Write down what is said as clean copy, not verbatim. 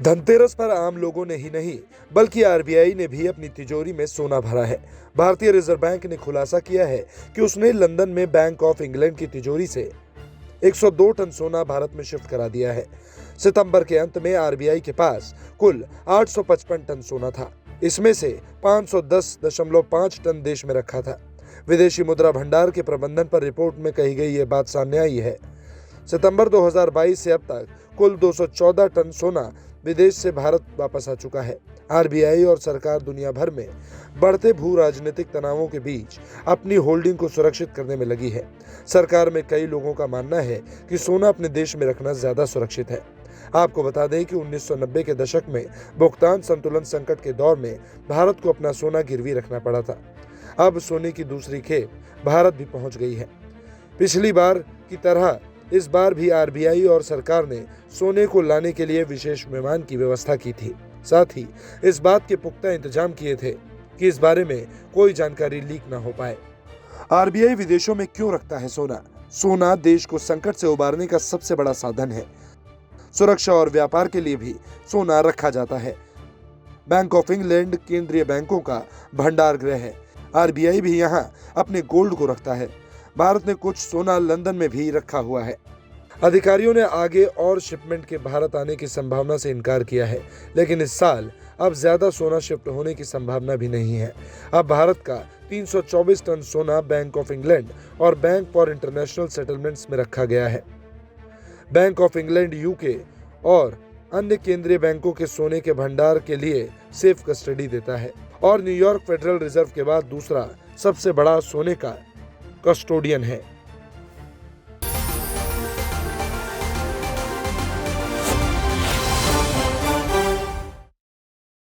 धनतेरस पर आम लोगों ने ही नहीं बल्कि आरबीआई ने भी अपनी तिजोरी में सोना भरा है। भारतीय रिजर्व बैंक ने खुलासा किया है कि उसने लंदन में बैंक ऑफ इंग्लैंड की तिजोरी से 102 टन सोना भारत में शिफ्ट करा दिया है। सितंबर के अंत में आरबीआई के पास कुल 855 टन सोना था। इसमें से 510.5 टन देश में रखा था। विदेशी मुद्रा भंडार के प्रबंधन पर रिपोर्ट में कही गई ये बात सामने आई है। सितंबर 2022 से अब तक कुल 214 टन सोना विदेश से भारत वापस आ चुका है। आरबीआई और सरकार दुनिया भर में बढ़ते भू राजनीतिक तनावों के बीच अपनी होल्डिंग को सुरक्षित करने में लगी है। सरकार में कई लोगों का मानना है कि सोना अपने देश में रखना ज्यादा सुरक्षित है। आपको बता दें कि 1990 के दशक में भुगतान संतुलन संकट के दौर में भारत को अपना सोना गिरवी रखना पड़ा था। अब सोने की दूसरी खेप भारत भी पहुंच गई है। पिछली बार की तरह इस बार भी आरबीआई और सरकार ने सोने को लाने के लिए विशेष विमान की व्यवस्था की थी। साथ ही इस बात के पुख्ता इंतजाम किए थे कि इस बारे में कोई जानकारी लीक न हो पाए। आरबीआई विदेशों में क्यों रखता है सोना? सोना देश को संकट से उबारने का सबसे बड़ा साधन है। सुरक्षा और व्यापार के लिए भी सोना रखा जाता है। बैंक ऑफ इंग्लैंड केंद्रीय बैंकों का भंडार गृह है। आरबीआई भी यहाँ अपने गोल्ड को रखता है। भारत ने कुछ सोना लंदन में भी रखा हुआ है। अधिकारियों ने आगे और शिपमेंट के भारत आने की संभावना से इनकार किया है, लेकिन इस साल अब ज्यादा सोना शिफ्ट होने की संभावना भी नहीं है। अब भारत का 324 टन सोना बैंक ऑफ इंग्लैंड और बैंक फॉर इंटरनेशनल सेटलमेंट्स में रखा गया है। बैंक ऑफ इंग्लैंड यूके और अन्य केंद्रीय बैंकों के सोने के भंडार के लिए सेफ कस्टडी देता है और न्यूयॉर्क फेडरल रिजर्व के बाद दूसरा सबसे बड़ा सोने का कस्टोडियन है।